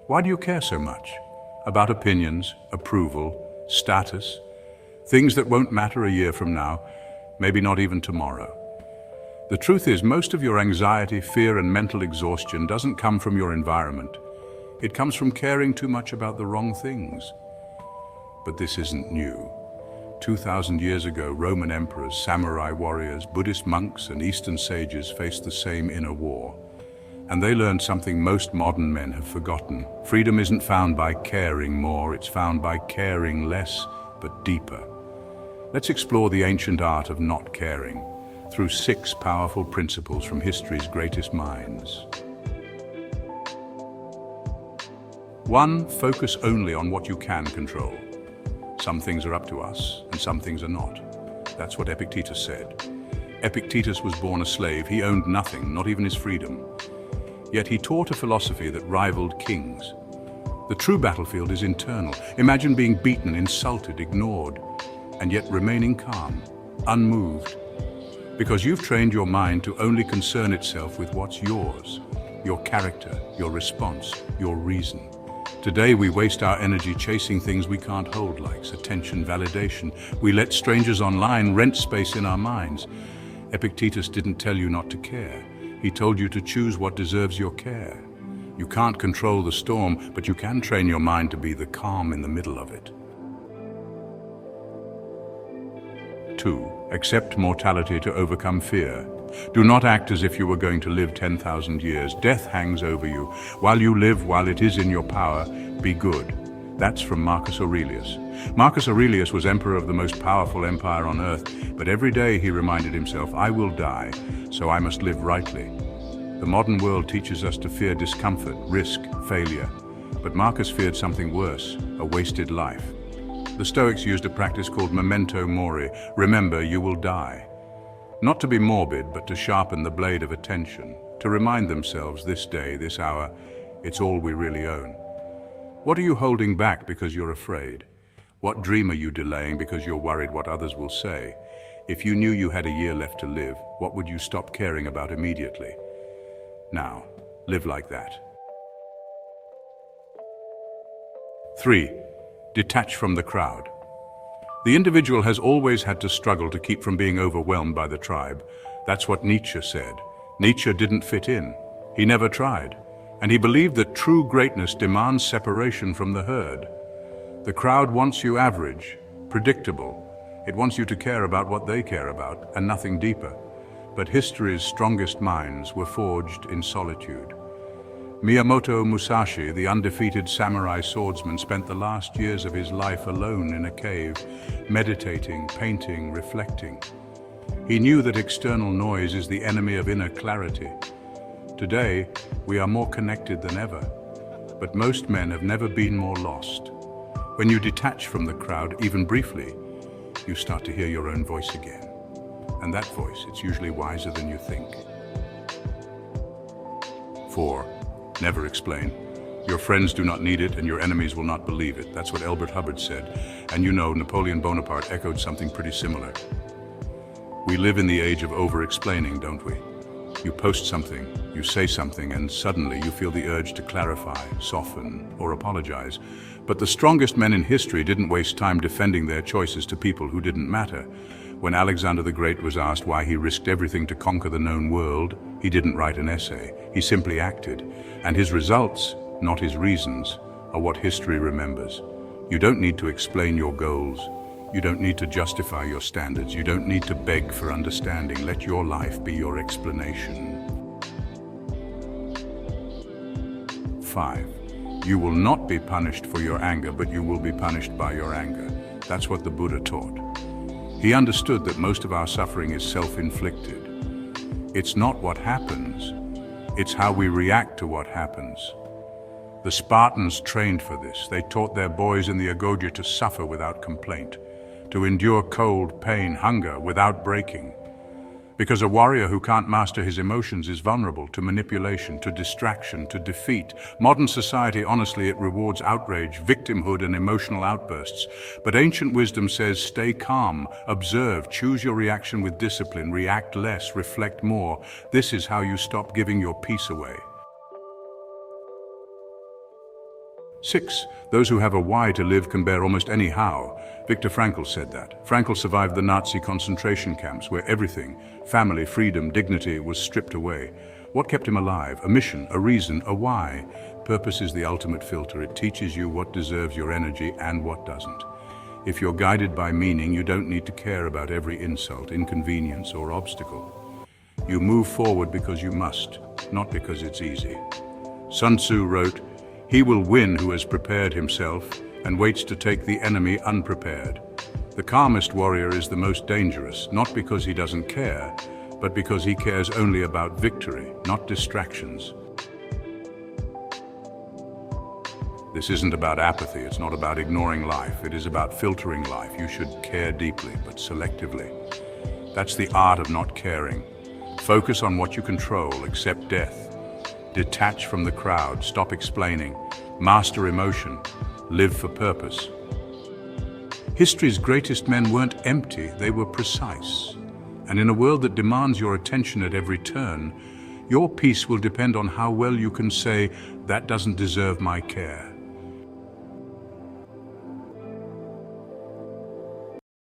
Why do you care so much? About opinions, approval, status, things that won't matter a year from now, maybe not even tomorrow. The truth is, most of your anxiety, fear, and mental exhaustion doesn't come from your environment. It comes from caring too much about the wrong things. But this isn't new. 2,000 years ago, Roman emperors, samurai warriors, Buddhist monks, and Eastern sages faced the same inner war. And they learned something most modern men have forgotten. Freedom isn't found by caring more, it's found by caring less, but deeper. Let's explore the ancient art of not caring through 6 powerful principles from history's greatest minds. 1. Focus only on what you can control. Some things are up to us, and some things are not. That's what Epictetus said. Epictetus was born a slave. He owned nothing, not even his freedom. Yet he taught a philosophy that rivaled kings. The true battlefield is internal. Imagine being beaten, insulted, ignored, and yet remaining calm, unmoved. Because you've trained your mind to only concern itself with what's yours, your character, your response, your reason. Today we waste our energy chasing things we can't hold, likes, attention, validation. We let strangers online rent space in our minds. Epictetus didn't tell you not to care. He told you to choose what deserves your care. You can't control the storm, but you can train your mind to be the calm in the middle of it. 2. Accept mortality to overcome fear. Do not act as if you were going to live 10,000 years. Death hangs over you. While you live, while it is in your power, be good. That's from Marcus Aurelius. Marcus Aurelius was emperor of the most powerful empire on earth, but every day he reminded himself, I will die, so I must live rightly. The modern world teaches us to fear discomfort, risk, failure. But Marcus feared something worse, a wasted life. The Stoics used a practice called memento mori, remember you will die. Not to be morbid, but to sharpen the blade of attention, to remind themselves this day, this hour, it's all we really own. What are you holding back because you're afraid? What dream are you delaying because you're worried what others will say? If you knew you had a year left to live, what would you stop caring about immediately? Now, live like that. 3. Detach from the crowd. The individual has always had to struggle to keep from being overwhelmed by the tribe. That's what Nietzsche said. Nietzsche didn't fit in. He never tried. And he believed that true greatness demands separation from the herd. The crowd wants you average, predictable. It wants you to care about what they care about, and nothing deeper. But history's strongest minds were forged in solitude. Miyamoto Musashi, the undefeated samurai swordsman, spent the last years of his life alone in a cave, meditating, painting, reflecting. He knew that external noise is the enemy of inner clarity. Today, we are more connected than ever, but most men have never been more lost. When you detach from the crowd, even briefly, you start to hear your own voice again. And that voice, it's usually wiser than you think. 4. Never explain. Your friends do not need it and your enemies will not believe it. That's what Elbert Hubbard said. And you know, Napoleon Bonaparte echoed something pretty similar. We live in the age of over-explaining, don't we? You post something, you say something, and suddenly you feel the urge to clarify, soften, or apologize. But the strongest men in history didn't waste time defending their choices to people who didn't matter. When Alexander the Great was asked why he risked everything to conquer the known world, he didn't write an essay. He simply acted. And his results, not his reasons, are what history remembers. You don't need to explain your goals. You don't need to justify your standards. You don't need to beg for understanding. Let your life be your explanation. 5. You will not be punished for your anger, but you will be punished by your anger. That's what the Buddha taught. He understood that most of our suffering is self-inflicted. It's not what happens, it's how we react to what happens. The Spartans trained for this. They taught their boys in the Agoge to suffer without complaint, to endure cold, pain, hunger without breaking. Because a warrior who can't master his emotions is vulnerable to manipulation, to distraction, to defeat. Modern society, honestly, it rewards outrage, victimhood, and emotional outbursts. But ancient wisdom says, stay calm, observe, choose your reaction with discipline, react less, reflect more. This is how you stop giving your peace away. 6. Those who have a why to live can bear almost any how. Viktor Frankl said that. Frankl survived the Nazi concentration camps where everything, family, freedom, dignity, was stripped away. What kept him alive? A mission, a reason, a why. Purpose is the ultimate filter. It teaches you what deserves your energy and what doesn't. If you're guided by meaning, you don't need to care about every insult, inconvenience, or obstacle. You move forward because you must, not because it's easy. Sun Tzu wrote, "He will win who has prepared himself and waits to take the enemy unprepared." The calmest warrior is the most dangerous, not because he doesn't care, but because he cares only about victory, not distractions. This isn't about apathy, it's not about ignoring life, it is about filtering life. You should care deeply, but selectively. That's the art of not caring. Focus on what you control, accept death. Detach from the crowd, stop explaining. Master emotion, live for purpose. History's greatest men weren't empty, they were precise. And in a world that demands your attention at every turn, your peace will depend on how well you can say, "That doesn't deserve my care."